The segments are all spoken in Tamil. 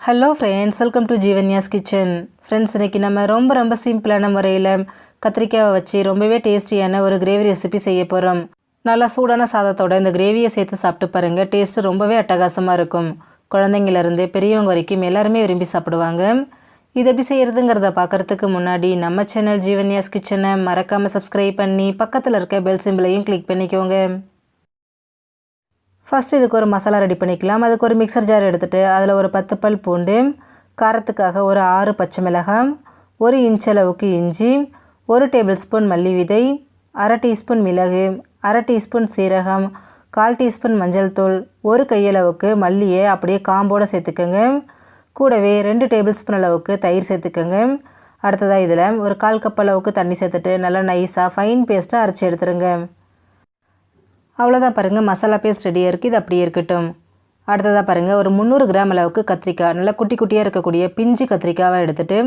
Hello friends, welcome to Jeevanya's kitchen. Friends, இன்றைக்கி நம்ம ரொம்ப சிம்பிளான முறையில் கத்திரிக்காயை வச்சு ரொம்பவே டேஸ்டியான ஒரு கிரேவி ரெசிபி செய்ய போகிறோம். நல்லா சூடான சாதத்தோட இந்த கிரேவியை சேர்த்து சாப்பிட்டு பாருங்கள். டேஸ்ட்டு ரொம்பவே அட்டகாசமாக இருக்கும். குழந்தைங்கலேருந்து பெரியவங்க வரைக்கும் எல்லாருமே விரும்பி சாப்பிடுவாங்க. இது எப்படி செய்கிறதுங்கிறத பார்க்குறதுக்கு முன்னாடி நம்ம சேனல் ஜீவன்யாஸ் கிச்சனை மறக்காமல் சப்ஸ்கிரைப் பண்ணி பக்கத்தில் இருக்க பெல் சிம்பிளையும் கிளிக் பண்ணிக்கோங்க. ஃபஸ்ட்டு இதுக்கு ஒரு மசாலா ரெடி பண்ணிக்கலாம். அதுக்கு ஒரு மிக்சர் ஜார் எடுத்துகிட்டு அதில் ஒரு 10 பல் பூண்டு, காரத்துக்காக ஒரு 6 பச்சை மிளகாய், 1 இன்ச் அளவுக்கு இஞ்சி, 1 டேபிள் ஸ்பூன் மல்லி விதை, அரை டீஸ்பூன் மிளகு, அரை டீஸ்பூன் சீரகம், 1/4 டீஸ்பூன் மஞ்சள் தூள், 1 கையளவுக்கு மல்லியை அப்படியே காம்போடு சேர்த்துக்கோங்க. கூடவே 2 டேபிள் ஸ்பூன் அளவுக்கு தயிர் சேர்த்துக்கோங்க. அடுத்ததாக இதில் ஒரு 1/4 கப் அளவுக்கு தண்ணி சேர்த்துட்டு நல்லா நைஸாக ஃபைன் பேஸ்ட்டாக அரைச்சி எடுத்துருங்க. அவ்வளோதான் பாருங்கள், மசாலா பேஸ்ட் ரெடியாக இருக்குது. இது அப்படியே இருக்கட்டும். அடுத்ததாக பாருங்கள், ஒரு 300 கிராம் அளவுக்கு கத்திரிக்காய், நல்லா குட்டி குட்டியாக இருக்கக்கூடிய பிஞ்சு கத்திரிக்காவை எடுத்துகிட்டு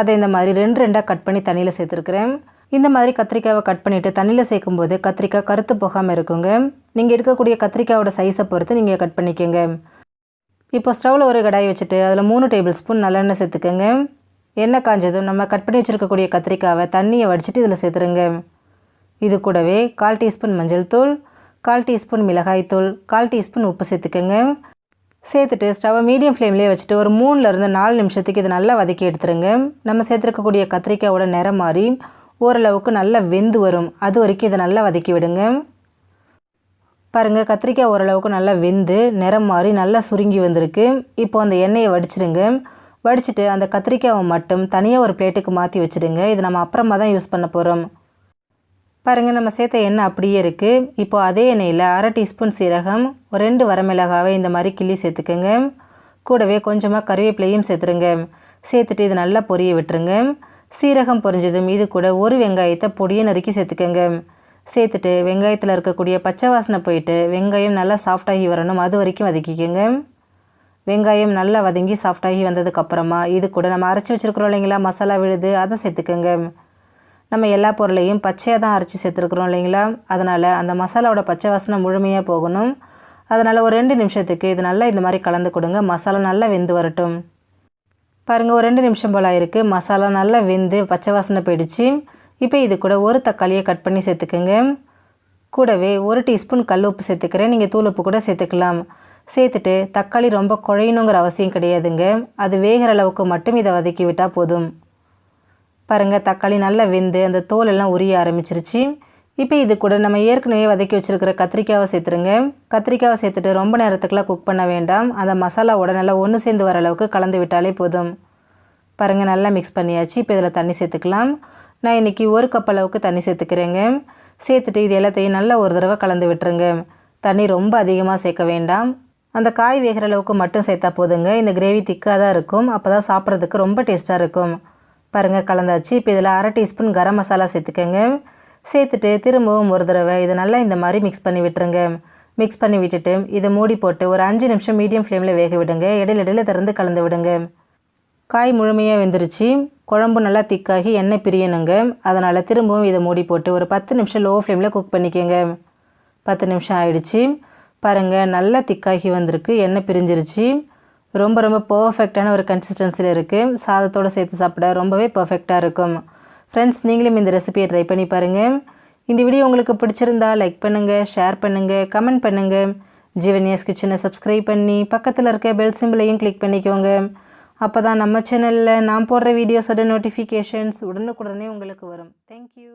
அதை இந்த மாதிரி 2 கட் பண்ணி தண்ணியில் சேர்த்துருக்குறேன். இந்த மாதிரி கத்திரிக்காவை கட் பண்ணிவிட்டு தண்ணியில் சேர்க்கும்போது கத்திரிக்காய் கருத்து போகாமல் இருக்குங்க. நீங்கள் எடுக்கக்கூடிய கத்திரிக்காயோட சைஸை பொறுத்து நீங்கள் கட் பண்ணிக்கோங்க. இப்போ ஸ்டவ்வில் ஒரு கடாய் வச்சுட்டு அதில் 3 டேபிள் ஸ்பூன் நல்லெண்ணெய் சேர்த்துக்கோங்க. எண்ணெய் காஞ்சதும் நம்ம கட் பண்ணி வச்சுருக்கக்கூடிய கத்திரிக்காவை தண்ணியை வடிச்சிட்டு இதில் சேர்த்துருங்க. இது கூடவே 1/4 டீஸ்பூன் மஞ்சள் தூள், 1/4 டீஸ்பூன் மிளகாய்த்தூள், 1/4 டீஸ்பூன் உப்பு சேர்த்துக்கோங்க. சேர்த்துட்டு ஸ்டவ்வை மீடியம் ஃப்ளேம்லேயே வச்சுட்டு ஒரு 3லேருந்து 4 நிமிஷத்துக்கு இது நல்லா வதக்கி எடுத்துருங்க. நம்ம சேர்த்துருக்கக்கூடிய கத்திரிக்காயோட நிறம் மாறி ஓரளவுக்கு நல்லா வெந்து வரும். அது வரைக்கும் இதை நல்லா வதக்கி விடுங்க. பாருங்கள், கத்திரிக்காய் ஓரளவுக்கு நல்லா வெந்து நிறம் மாறி நல்லா சுருங்கி வந்திருக்கு. இப்போ அந்த எண்ணெயை வடிச்சிடுங்க. வடிச்சிட்டு அந்த கத்திரிக்காயை மட்டும் தனியாக ஒரு பிளேட்டுக்கு மாற்றி வச்சுடுங்க. இது நம்ம அப்புறமா தான் யூஸ் பண்ண போகிறோம். பாருங்கள், நம்ம சேர்த்த எண்ணெய் அப்படியே இருக்குது. இப்போது அதே எண்ணெயில் அரை டீஸ்பூன் சீரகம், ஒரு 2 வரமிளகாவை இந்த மாதிரி கிள்ளி சேர்த்துக்கோங்க. கூடவே கொஞ்சமாக கருவேப்பிலையும் சேர்த்துருங்க. சேர்த்துட்டு இது நல்லா பொரிய விட்டுருங்க. சீரகம் பொரிஞ்சதும் இது கூட ஒரு வெங்காயத்தை பொடியை நறுக்கி சேர்த்துக்கோங்க. சேர்த்துட்டு வெங்காயத்தில் இருக்கக்கூடிய பச்சை வாசனை போயிட்டு வெங்காயம் நல்லா சாஃப்டாகி வரணும். அது வரைக்கும் வதக்கிக்கோங்க. வெங்காயம் நல்லா வதங்கி சாஃப்டாகி வந்ததுக்கப்புறமா இது கூட நம்ம அரைச்சி வச்சுருக்குறோம் இல்லைங்களா, மசாலா விழுது, அதை சேர்த்துக்கோங்க. நம்ம எல்லா பொருளையும் பச்சையாக தான் அரைச்சி சேர்த்துருக்குறோம் இல்லைங்களா, அதனால் அந்த மசாலாவோட பச்சை வாசனை முழுமையாக போகணும். அதனால் ஒரு 2 நிமிஷத்துக்கு இது நல்லா இந்த மாதிரி கலந்து கொடுங்க. மசாலா நல்லா வெந்து வரட்டும். பாருங்கள், ஒரு 2 நிமிஷம் போல் ஆயிருக்கு. மசாலா நல்லா வெந்து பச்சை வாசனை போயிடுச்சு. இப்போ இது கூட ஒரு தக்காளியை கட் பண்ணி சேர்த்துக்கோங்க. கூடவே 1 டீஸ்பூன் கல் உப்பு சேர்த்துக்கிறேன். நீங்கள் தூள் உப்பு கூட சேர்த்துக்கலாம். சேர்த்துட்டு தக்காளி ரொம்ப குழையணுங்கிற அவசியம் கிடையாதுங்க. அது வேகிற அளவுக்கு மட்டும் இதை வதக்கி விட்டால் போதும். பாருங்கள், தக்காளி நல்லா வெந்து அந்த தோல் எல்லாம் உரிய ஆரம்பிச்சிருச்சு. இப்போ இது கூட நம்ம ஏற்கனவே வதக்கி வச்சுருக்கிற கத்திரிக்காவை சேர்த்துருங்க. கத்திரிக்காவை சேர்த்துட்டு ரொம்ப நேரத்துக்குலாம் குக் பண்ண வேண்டாம். அந்த மசாலாவோட நல்லா ஒன்று சேர்ந்து வர அளவுக்கு கலந்து விட்டாலே போதும். பாருங்கள், நல்லா மிக்ஸ் பண்ணியாச்சு. இப்போ இதில் தண்ணி சேர்த்துக்கலாம். நான் இன்றைக்கி 1 கப் அளவுக்கு தண்ணி சேர்த்துக்கிறேங்க. சேர்த்துட்டு இது எல்லாத்தையும் நல்லா ஒரு தடவை கலந்து விட்டுருங்க. தண்ணி ரொம்ப அதிகமாக சேர்க்க வேண்டாம். அந்த காய் வேகிற அளவுக்கு மட்டும் சேர்த்தா போதுங்க. இந்த கிரேவி திக்காக தான் இருக்கும். அப்போ தான் சாப்பிட்றதுக்கு ரொம்ப டேஸ்ட்டாக இருக்கும். பாருங்கள், கலந்தாச்சு. இப்போ இதில் அரை டீஸ்பூன் கரம் மசாலா சேர்த்துக்கோங்க. சேர்த்துட்டு திரும்பவும் ஒரு தடவை இதை நல்லா இந்த மாதிரி மிக்ஸ் பண்ணி விட்டுருங்க. மிக்ஸ் பண்ணி விட்டுட்டு இதை மூடி போட்டு ஒரு 5 நிமிஷம் மீடியம் ஃப்ளேமில் வேக விடுங்க. இடையில திறந்து கலந்து விடுங்க. காய் முழுமையாக வெந்துருச்சு. குழம்பு நல்லா திக்காகி எண்ணெய் பிரியணுங்க. அதனால் திரும்பவும் இதை மூடி போட்டு ஒரு 10 நிமிஷம் லோ ஃப்ளேமில் குக் பண்ணிக்கோங்க. 10 நிமிஷம் ஆயிடுச்சு. பாருங்கள், நல்லா திக்காகி வந்திருக்கு. எண்ணெய் பிரிஞ்சிருச்சு. ரொம்ப பர்ஃபெக்டான ஒரு கன்சிஸ்டன்சியில் இருக்குது. சாதத்தோடு சேர்த்து சாப்பிட ரொம்பவே பர்ஃபெக்டாக இருக்கும். ஃப்ரெண்ட்ஸ், நீங்களும் இந்த ரெசிபியை ட்ரை பண்ணி பாருங்கள். இந்த வீடியோ உங்களுக்கு பிடிச்சிருந்தா லைக் பண்ணுங்கள், ஷேர் பண்ணுங்கள், கமெண்ட் பண்ணுங்கள். ஜீவன்யாஸ் கிச்சனை சப்ஸ்கிரைப் பண்ணி பக்கத்தில் இருக்க பெல் சிம்பிளையும் கிளிக் பண்ணிக்கோங்க. அப்போ தான் நம்ம சேனலில் நான் போடுற வீடியோஸோட நோட்டிஃபிகேஷன்ஸ் உடனுக்குடனே உங்களுக்கு வரும். தேங்க்யூ.